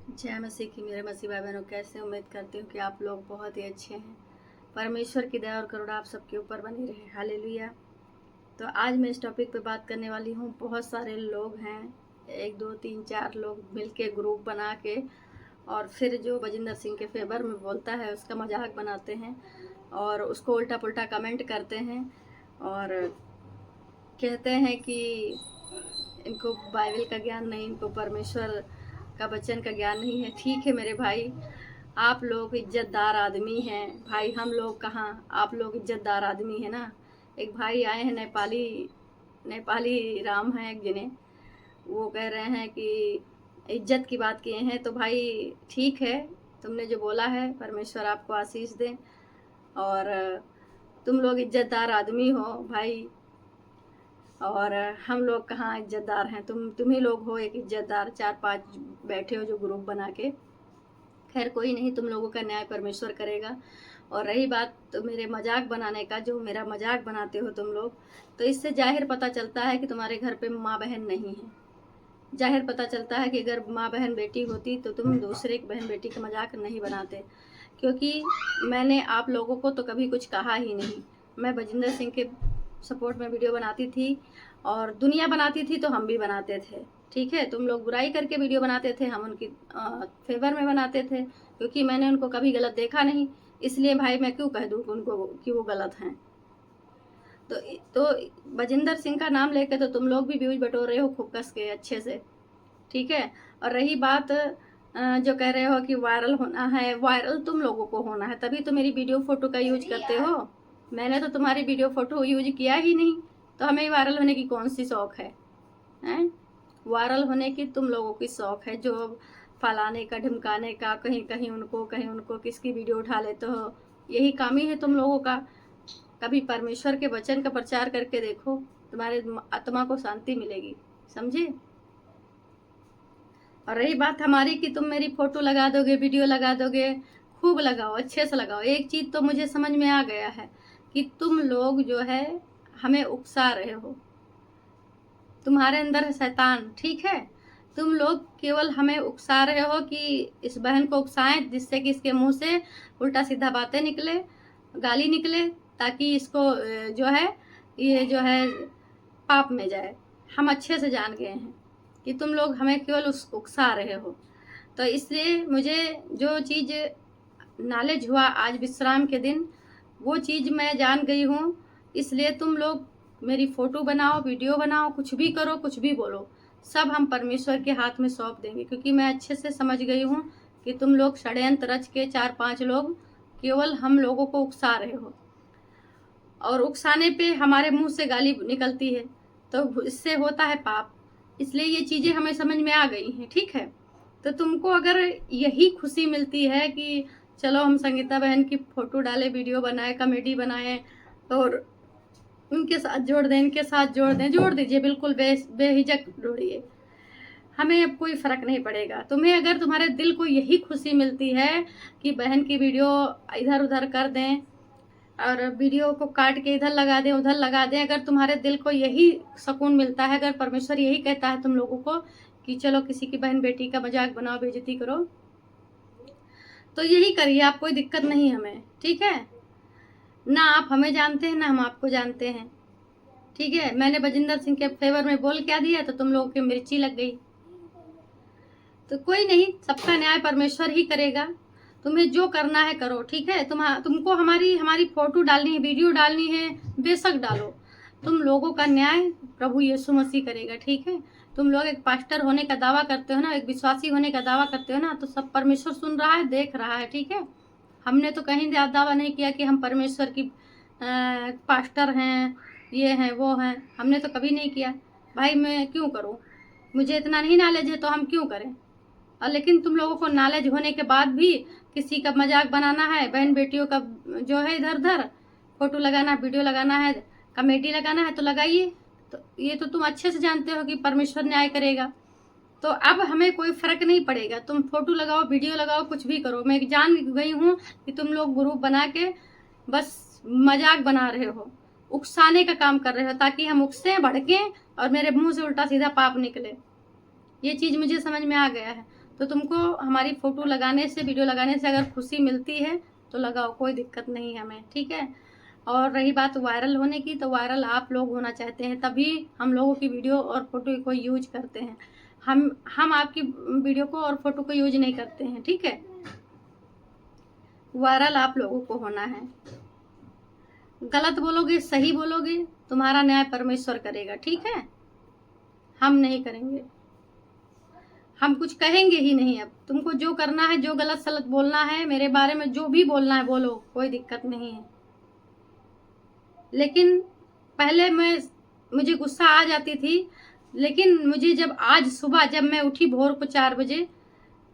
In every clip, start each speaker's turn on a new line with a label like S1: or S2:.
S1: जय मसीह की मेरे मसीह भाई बहनों, कैसे उम्मीद करती हूँ कि आप लोग बहुत ही अच्छे हैं। परमेश्वर की दया और करुणा आप सबके ऊपर बनी रहे। हालेलुया। तो आज मैं इस टॉपिक पे बात करने वाली हूँ। बहुत सारे लोग हैं, 1 2 3 4 लोग मिलके ग्रुप बना के और फिर जो बजिंदर सिंह के फेवर में बोलता है उसका मजाक बनाते हैं और उसको उल्टा पुल्टा कमेंट करते हैं और कहते हैं कि इनको बाइबल का ज्ञान नहीं, इनको परमेश्वर का वचन का ज्ञान नहीं है। ठीक है मेरे भाई, आप लोग इज्जतदार आदमी हैं भाई, हम लोग कहाँ, आप लोग इज्जतदार आदमी हैं ना। एक भाई आए हैं नेपाली, नेपाली राम हैं एक जने, वो कह रहे हैं कि इज्जत की बात किए हैं। तो भाई ठीक है, तुमने जो बोला है परमेश्वर आपको आशीष दें और तुम लोग इज्जतदार आदमी हो भाई, और हम लोग कहाँ इज्जतदार हैं। तुम ही लोग हो एक इज्जतदार, 4 5 बैठे हो जो ग्रुप बना के। खैर कोई नहीं, तुम लोगों का न्याय परमेश्वर करेगा। और रही बात तो मेरे मजाक बनाने का, जो मेरा मजाक बनाते हो तुम लोग, तो इससे जाहिर पता चलता है कि तुम्हारे घर पे माँ बहन नहीं है। जाहिर पता चलता है कि अगर माँ बहन बेटी होती तो तुम दूसरे की बहन बेटी का मजाक नहीं बनाते, क्योंकि मैंने आप लोगों को तो कभी कुछ कहा ही नहीं। मैं बजिंदर सिंह के सपोर्ट में वीडियो बनाती थी और दुनिया बनाती थी तो हम भी बनाते थे। ठीक है, तुम लोग बुराई करके वीडियो बनाते थे, हम उनकी फेवर में बनाते थे, क्योंकि मैंने उनको कभी गलत देखा नहीं। इसलिए भाई मैं क्यों कह दूँ उनको कि वो गलत हैं। तो बजिंदर सिंह का नाम लेके तो तुम लोग भी व्यूज बटोर रहे हो खूब कस के अच्छे से। ठीक है, और रही बात जो कह रहे हो कि वायरल होना है, वायरल तुम लोगों को होना है, तभी तो मेरी वीडियो फोटो का यूज करते हो। मैंने तो तुम्हारी वीडियो फोटो यूज किया ही नहीं, तो हमें वायरल होने की कौन सी शौक है, हैं? वायरल होने की तुम लोगों की शौक है, जो फलाने का ढिमकाने का, कहीं कहीं उनको किसकी वीडियो उठा लेते हो। यही काम ही है तुम लोगों का। कभी परमेश्वर के वचन का प्रचार करके देखो, तुम्हारे आत्मा को शांति मिलेगी, समझे। और रही बात हमारी कि तुम मेरी फोटो लगा दोगे, वीडियो लगा दोगे, खूब लगाओ, अच्छे से लगाओ। एक चीज तो मुझे समझ में आ गया है कि तुम लोग जो है हमें उकसा रहे हो, तुम्हारे अंदर है शैतान। ठीक है, तुम लोग केवल हमें उकसा रहे हो कि इस बहन को उकसाएं, जिससे कि इसके मुंह से उल्टा सीधा बातें निकले, गाली निकले, ताकि इसको जो है ये जो है पाप में जाए। हम अच्छे से जान गए हैं कि तुम लोग हमें केवल उकसा रहे हो। तो इसलिए मुझे जो चीज़ नॉलेज हुआ आज विश्राम के दिन, वो चीज़ मैं जान गई हूँ। इसलिए तुम लोग मेरी फ़ोटो बनाओ, वीडियो बनाओ, कुछ भी करो, कुछ भी बोलो, सब हम परमेश्वर के हाथ में सौंप देंगे, क्योंकि मैं अच्छे से समझ गई हूँ कि तुम लोग षड्यंत्र रच के 4 5 लोग केवल हम लोगों को उकसा रहे हो, और उकसाने पे हमारे मुंह से गाली निकलती है, तो इससे होता है पाप। इसलिए ये चीज़ें हमें समझ में आ गई हैं। ठीक है, तो तुमको अगर यही खुशी मिलती है कि चलो हम संगीता बहन की फ़ोटो डालें, वीडियो बनाए, कॉमेडी बनाएं और उनके साथ जोड़ दें, इनके साथ जोड़ दें, जोड़ दीजिए, बिल्कुल बेहिचक जोड़िए, हमें अब कोई फ़र्क नहीं पड़ेगा। तुम्हें अगर तुम्हारे दिल को यही खुशी मिलती है कि बहन की वीडियो इधर उधर कर दें और वीडियो को काट के इधर लगा दें, उधर लगा दें, अगर तुम्हारे दिल को यही सुकून मिलता है, अगर परमेश्वर यही कहता है तुम लोगों को कि चलो किसी की बहन बेटी का मजाक बनाओ, बेइज्जती करो, तो यही करिए, आप, कोई दिक्कत नहीं हमें। ठीक है, ना आप हमें जानते हैं ना हम आपको जानते हैं। ठीक है, मैंने बजिंदर सिंह के फेवर में बोल क्या दिया तो तुम लोगों की मिर्ची लग गई। तो कोई नहीं, सबका न्याय परमेश्वर ही करेगा। तुम्हें जो करना है करो। ठीक है, तुमको हमारी हमारी फोटो डालनी है, वीडियो डालनी है, बेशक डालो, तुम लोगों का न्याय प्रभु यीशु मसीह करेगा। ठीक है, तुम लोग एक पास्टर होने का दावा करते हो ना, एक विश्वासी होने का दावा करते हो ना, तो सब परमेश्वर सुन रहा है, देख रहा है। ठीक है, हमने तो कहीं दावा नहीं किया कि हम परमेश्वर की पास्टर हैं, ये हैं वो हैं, हमने तो कभी नहीं किया। भाई मैं क्यों करूँ, मुझे इतना नहीं नॉलेज है तो हम क्यों करें। और लेकिन तुम लोगों को नॉलेज होने के बाद भी किसी का मजाक बनाना है, बहन बेटियों का जो है इधर उधर फोटो लगाना, वीडियो लगाना है, कॉमेडी लगाना है, तो लगाइए। तो ये तो तुम अच्छे से जानते हो कि परमेश्वर न्याय करेगा। तो अब हमें कोई फर्क नहीं पड़ेगा, तुम फोटो लगाओ, वीडियो लगाओ, कुछ भी करो। मैं जान गई हूँ कि तुम लोग ग्रुप बना के बस मजाक बना रहे हो, उकसाने का काम कर रहे हो, ताकि हम उकसे भड़कें और मेरे मुंह से उल्टा सीधा पाप निकले। ये चीज़ मुझे समझ में आ गया है। तो तुमको हमारी फ़ोटो लगाने से, वीडियो लगाने से अगर खुशी मिलती है तो लगाओ, कोई दिक्कत नहीं है हमें, ठीक है। और रही बात वायरल होने की, तो वायरल आप लोग होना चाहते हैं, तभी हम लोगों की वीडियो और फ़ोटो को यूज करते हैं। हम आपकी वीडियो को और फ़ोटो को यूज नहीं करते हैं, ठीक है। वायरल आप लोगों को होना है। गलत बोलोगे, सही बोलोगे, तुम्हारा न्याय परमेश्वर करेगा, ठीक है। हम नहीं करेंगे, हम कुछ कहेंगे ही नहीं। अब तुमको जो करना है, जो गलत सलत बोलना है, मेरे बारे में जो भी बोलना है बोलो, कोई दिक्कत नहीं है। लेकिन पहले मुझे गुस्सा आ जाती थी, लेकिन मुझे जब आज सुबह जब मैं उठी भोर को 4 बजे,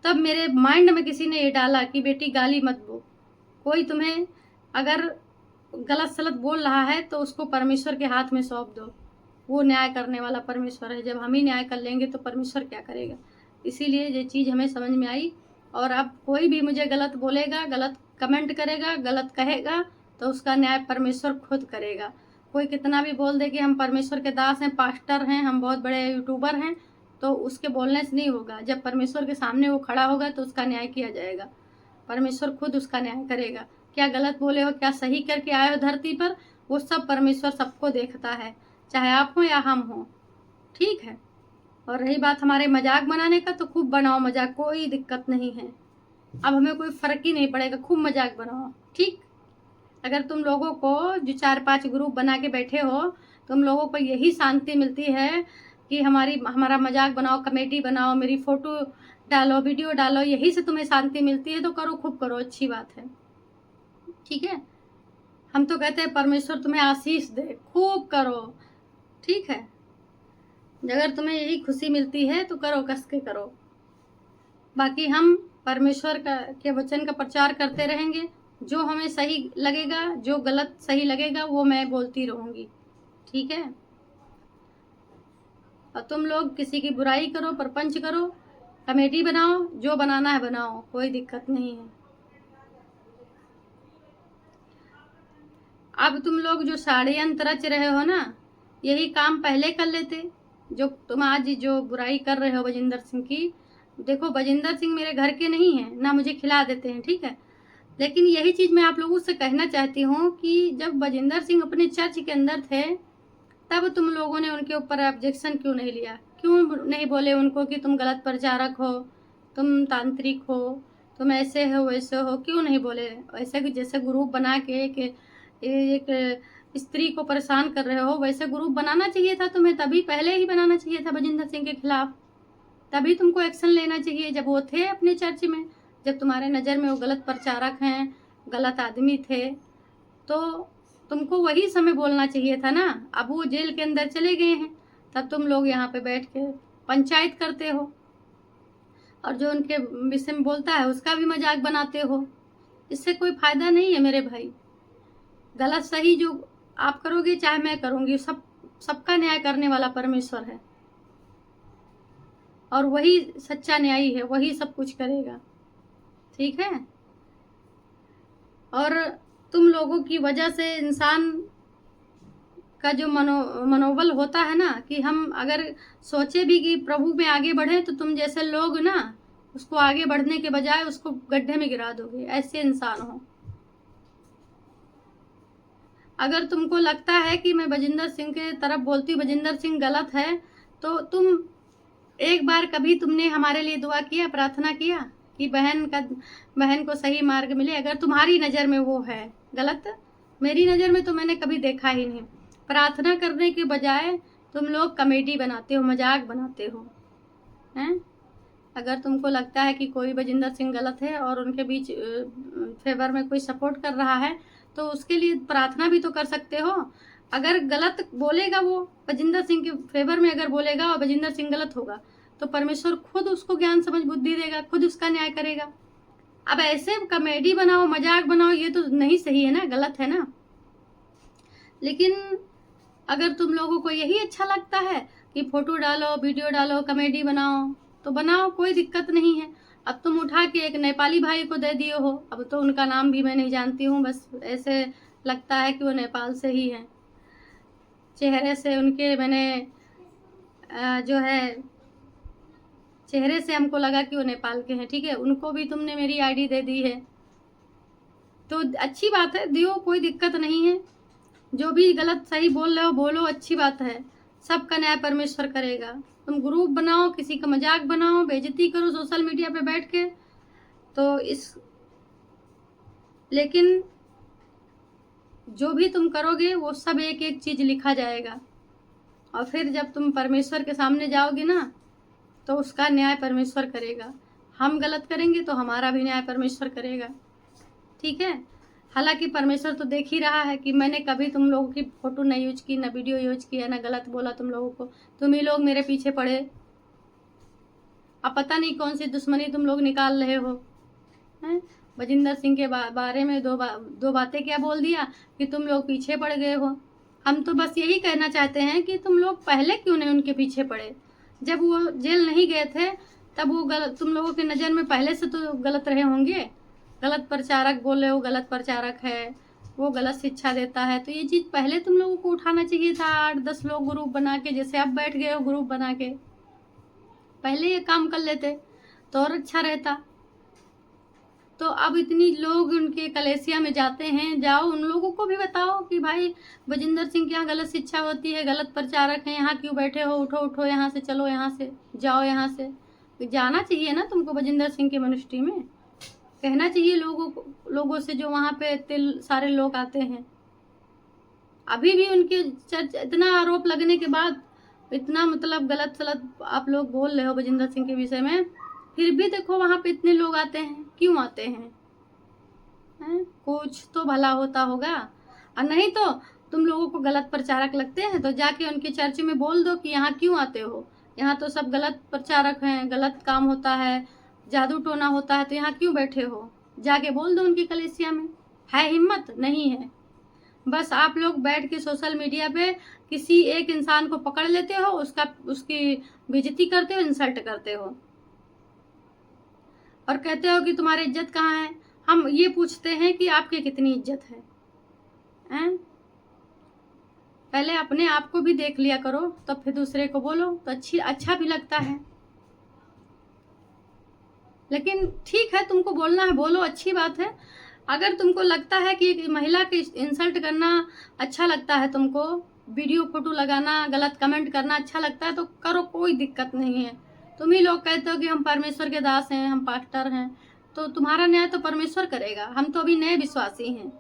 S1: तब मेरे माइंड में किसी ने ये डाला कि बेटी गाली मत दो। कोई तुम्हें अगर गलत सलत बोल रहा है तो उसको परमेश्वर के हाथ में सौंप दो, वो न्याय करने वाला परमेश्वर है। जब हम ही न्याय कर लेंगे तो परमेश्वर क्या करेगा। इसीलिए ये चीज़ हमें समझ में आई। और अब कोई भी मुझे गलत बोलेगा, गलत कमेंट करेगा, गलत कहेगा, तो उसका न्याय परमेश्वर खुद करेगा। कोई कितना भी बोल दे कि हम परमेश्वर के दास हैं, पास्टर हैं, हम बहुत बड़े यूट्यूबर हैं, तो उसके बोलने से नहीं होगा। जब परमेश्वर के सामने वो खड़ा होगा तो उसका न्याय किया जाएगा, परमेश्वर खुद उसका न्याय करेगा। क्या गलत बोले हो, क्या सही करके आए हो धरती पर, वो सब परमेश्वर सबको देखता है, चाहे आप हो या हम हो, ठीक है। और रही बात हमारे मजाक बनाने का, तो खूब बनाओ मजाक, कोई दिक्कत नहीं है। अब हमें कोई फ़र्क ही नहीं पड़ेगा, खूब मजाक बनाओ, ठीक। अगर तुम लोगों को जो 4-5 ग्रुप बना के बैठे हो, तुम लोगों को यही शांति मिलती है कि हमारा मजाक बनाओ, कमेडी बनाओ, मेरी फ़ोटो डालो, वीडियो डालो, यही से तुम्हें शांति मिलती है, तो करो, खूब करो, अच्छी बात है, ठीक है। हम तो कहते हैं परमेश्वर तुम्हें आशीष दे, खूब करो, ठीक है। अगर तुम्हें यही खुशी मिलती है तो करो, कस के करो। बाकी हम परमेश्वर के वचन का प्रचार करते रहेंगे। जो हमें सही लगेगा, जो गलत सही लगेगा, वो मैं बोलती रहूँगी, ठीक है। और तुम लोग किसी की बुराई करो, परपंच करो, कमेटी बनाओ, जो बनाना है बनाओ, कोई दिक्कत नहीं है। अब तुम लोग जो षड्यंत्र रच रहे हो ना, यही काम पहले कर लेते। जो तुम आज जो बुराई कर रहे हो बजिंदर सिंह की, देखो बजिंदर सिंह मेरे घर के नहीं हैं, ना मुझे खिला देते हैं, ठीक है। लेकिन यही चीज़ मैं आप लोगों से कहना चाहती हूँ कि जब बजिंदर सिंह अपने चर्च के अंदर थे, तब तुम लोगों ने उनके ऊपर ऑब्जेक्शन क्यों नहीं लिया? क्यों नहीं बोले उनको कि तुम गलत प्रचारक हो, तुम तांत्रिक हो, तुम ऐसे हो वैसे हो? क्यों नहीं बोले? ऐसे जैसे ग्रुप बना के कि एक स्त्री को परेशान कर रहे हो, वैसे ग्रुप बनाना चाहिए था तुम्हें, तभी पहले ही बनाना चाहिए था बजिंदर सिंह के खिलाफ। तभी तुमको एक्शन लेना चाहिए जब वो थे अपने चर्च में, जब तुम्हारे नज़र में वो गलत प्रचारक हैं, गलत आदमी थे, तो तुमको वही समय बोलना चाहिए था ना। अब वो जेल के अंदर चले गए हैं, तब तुम लोग यहाँ पे बैठ के पंचायत करते हो, और जो उनके विषय में बोलता है उसका भी मजाक बनाते हो। इससे कोई फायदा नहीं है मेरे भाई। गलत सही जो आप करोगे, चाहे मैं करूँगी, सबका न्याय करने वाला परमेश्वर है, और वही सच्चा न्यायी है, वही सब कुछ करेगा, ठीक है। और तुम लोगों की वजह से इंसान का जो मनोबल होता है ना, कि हम अगर सोचे भी कि प्रभु में आगे बढ़े, तो तुम जैसे लोग ना उसको आगे बढ़ने के बजाय उसको गड्ढे में गिरा दोगे, ऐसे इंसान हो। अगर तुमको लगता है कि मैं बजिंदर सिंह के तरफ बोलती हूँ, बजिंदर सिंह गलत है, तो तुम एक बार कभी तुमने हमारे लिए दुआ किया, प्रार्थना किया कि बहन को सही मार्ग मिले? अगर तुम्हारी नज़र में वो है गलत, मेरी नज़र में तो मैंने कभी देखा ही नहीं। प्रार्थना करने के बजाय तुम लोग कमेडी बनाते हो, मजाक बनाते हो, हैं। अगर तुमको लगता है कि कोई बजिंदर सिंह गलत है और उनके बीच फेवर में कोई सपोर्ट कर रहा है, तो उसके लिए प्रार्थना भी तो कर सकते हो। अगर गलत बोलेगा वो बजिंदर सिंह के फेवर में, अगर बोलेगा और बजिंदर सिंह गलत होगा, तो परमेश्वर खुद उसको ज्ञान समझ बुद्धि देगा, खुद उसका न्याय करेगा। अब ऐसे कमेडी बनाओ, मजाक बनाओ, ये तो नहीं सही है ना, गलत है ना। लेकिन अगर तुम लोगों को यही अच्छा लगता है कि फोटो डालो, वीडियो डालो, कमेडी बनाओ, तो बनाओ, कोई दिक्कत नहीं है। अब तुम उठा के एक नेपाली भाई को दे दिए हो, अब तो उनका नाम भी मैं नहीं जानती हूँ, बस ऐसे लगता है कि वो नेपाल से ही हैं। चेहरे से उनके मैंने जो है चेहरे से हमको लगा कि वो नेपाल के हैं, ठीक है। उनको भी तुमने मेरी आईडी दे दी है, तो अच्छी बात है, दियो, कोई दिक्कत नहीं है। जो भी गलत सही बोल रहे हो बोलो, अच्छी बात है। सबका न्याय परमेश्वर करेगा। तुम ग्रुप बनाओ, किसी का मजाक बनाओ, बेइज्जती करो सोशल मीडिया पे बैठ के, तो लेकिन जो भी तुम करोगे वो सब एक एक चीज लिखा जाएगा, और फिर जब तुम परमेश्वर के सामने जाओगे ना, तो उसका न्याय परमेश्वर करेगा। हम गलत करेंगे तो हमारा भी न्याय परमेश्वर करेगा, ठीक है। हालांकि परमेश्वर तो देख ही रहा है कि मैंने कभी तुम लोगों की फोटो नहीं यूज की, ना वीडियो यूज किया, ना गलत बोला तुम लोगों को। तुम ही लोग मेरे पीछे पड़े। अब पता नहीं कौन सी दुश्मनी तुम लोग निकाल रहे हो, हैं। बजिंदर सिंह के बारे में दो बातें क्या बोल दिया कि तुम लोग पीछे पड़ गए हो। हम तो बस यही कहना चाहते हैं कि तुम लोग पहले क्यों नहीं उनके पीछे पड़े। जब वो जेल नहीं गए थे तब वो गलत, तुम लोगों की नज़र में पहले से तो गलत रहे होंगे। गलत प्रचारक बोले, वो गलत प्रचारक है, वो गलत शिक्षा देता है, तो ये चीज़ पहले तुम लोगों को उठाना चाहिए था। 8-10 लोग ग्रुप बना के, जैसे अब बैठ गए हो ग्रुप बना के, पहले ये काम कर लेते तो और अच्छा रहता। तो अब इतनी लोग उनके कलेसिया में जाते हैं, जाओ उन लोगों को भी बताओ कि भाई बजिंदर सिंह के यहाँ गलत शिक्षा होती है, गलत प्रचारक हैं, यहाँ क्यों बैठे हो, उठो उठो यहाँ से, चलो यहाँ से, जाओ यहाँ से। तो जाना चाहिए ना तुमको बजिंदर सिंह के मिनिस्ट्री में, कहना चाहिए लोगों से जो वहाँ पे सारे लोग आते हैं। अभी भी उनके इतना आरोप लगने के बाद, इतना मतलब गलत सलत आप लोग बोल रहे हो बजिंदर सिंह के विषय में, फिर भी देखो वहाँ पे इतने लोग आते हैं, क्यों आते हैं? कुछ तो भला होता होगा। और नहीं तो तुम लोगों को गलत प्रचारक लगते हैं तो जाके उनके चर्च में बोल दो कि यहाँ क्यों आते हो, यहाँ तो सब गलत प्रचारक हैं, गलत काम होता है, जादू टोना होता है, तो यहाँ क्यों बैठे हो। जाके बोल दो उनकी कलीसिया में। है हिम्मत? नहीं है। बस आप लोग बैठ के सोशल मीडिया पे किसी एक इंसान को पकड़ लेते हो, उसकी बेइज्जती करते हो, इंसल्ट करते हो, और कहते हो कि तुम्हारी इज्जत कहाँ है। हम ये पूछते हैं कि आपकी कितनी इज्जत है, हैं? पहले अपने आप को भी देख लिया करो, तो फिर दूसरे को बोलो, तो अच्छा भी लगता है। लेकिन ठीक है, तुमको बोलना है बोलो, अच्छी बात है। अगर तुमको लगता है कि महिला की इंसल्ट करना अच्छा लगता है, तुमको वीडियो फोटो लगाना, गलत कमेंट करना अच्छा लगता है, तो करो, कोई दिक्कत नहीं है। तुम ही लोग कहते हो कि हम परमेश्वर के दास हैं, हम पास्टर हैं, तो तुम्हारा न्याय तो परमेश्वर करेगा। हम तो अभी नए विश्वासी हैं,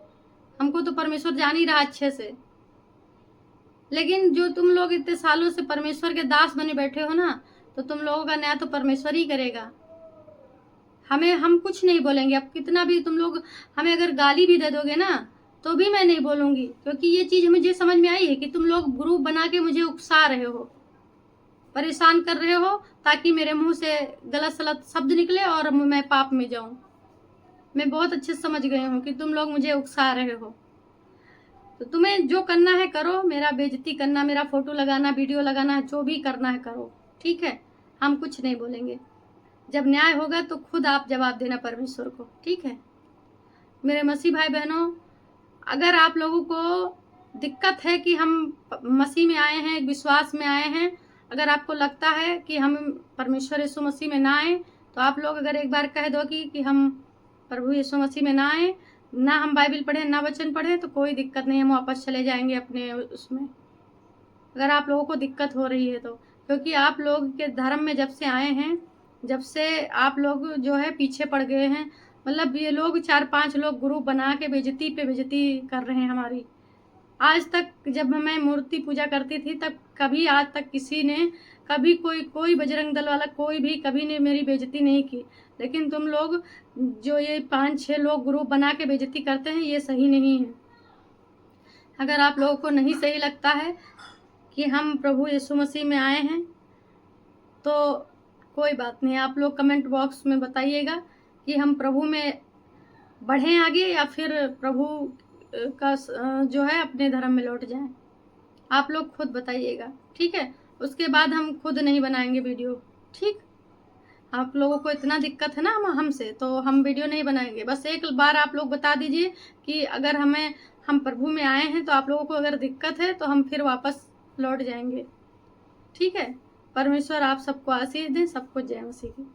S1: हमको तो परमेश्वर जान ही रहा अच्छे से। लेकिन जो तुम लोग इतने सालों से परमेश्वर के दास बने बैठे हो ना, तो तुम लोगों का न्याय तो परमेश्वर ही करेगा। हम कुछ नहीं बोलेंगे। अब कितना भी तुम लोग हमें अगर गाली भी दे दोगे ना, तो भी मैं नहीं बोलूंगी, क्योंकि ये चीज मुझे समझ में आई है कि तुम लोग ग्रुप बना के मुझे उकसा रहे हो, परेशान कर रहे हो, ताकि मेरे मुंह से गलत सलत शब्द निकले और मैं पाप में जाऊं। मैं बहुत अच्छे से समझ गई हूँ कि तुम लोग मुझे उकसा रहे हो। तो तुम्हें जो करना है करो, मेरा बेइज्जती करना, मेरा फोटो लगाना, वीडियो लगाना, जो भी करना है करो, ठीक है। हम कुछ नहीं बोलेंगे। जब न्याय होगा तो खुद आप जवाब देना परमेश्वर को, ठीक है। मेरे मसीह भाई बहनों, अगर आप लोगों को दिक्कत है कि हम मसीह में आए हैं, विश्वास में आए हैं, अगर आपको लगता है कि हम परमेश्वर यीशु मसीह में ना आए, तो आप लोग अगर एक बार कह दो कि हम प्रभु यीशु मसीह में ना आए, ना हम बाइबल पढ़े, ना वचन पढ़े, तो कोई दिक्कत नहीं, हम वापस चले जाएंगे अपने उसमें। अगर आप लोगों को दिक्कत हो रही है तो, क्योंकि आप लोग के धर्म में जब से आए हैं, जब से आप लोग जो है पीछे पड़ गए हैं, मतलब ये लोग 4-5 लोग ग्रुप बना के बेइज्जती पे बेइज्जती कर रहे हैं हमारी। आज तक जब मैं मूर्ति पूजा करती थी, तब कभी आज तक किसी ने, कभी कोई बजरंग दल वाला कोई भी कभी ने मेरी बेइज्जती नहीं की। लेकिन तुम लोग जो ये 5-6 लोग ग्रुप बना के बेइज्जती करते हैं, ये सही नहीं है। अगर आप लोगों को नहीं सही लगता है कि हम प्रभु यीशु मसीह में आए हैं, तो कोई बात नहीं, आप लोग कमेंट बॉक्स में बताइएगा कि हम प्रभु में बढ़ें आगे, या फिर प्रभु का जो है अपने धर्म में लौट जाएं। आप लोग खुद बताइएगा, ठीक है। उसके बाद हम खुद नहीं बनाएंगे वीडियो, ठीक। आप लोगों को इतना दिक्कत है ना हमसे, तो हम वीडियो नहीं बनाएंगे। बस एक बार आप लोग बता दीजिए कि अगर हम प्रभु में आए हैं, तो आप लोगों को अगर दिक्कत है तो हम फिर वापस लौट जाएंगे, ठीक है। परमेश्वर आप सबको आशीष दें। सबको जय मसीह की।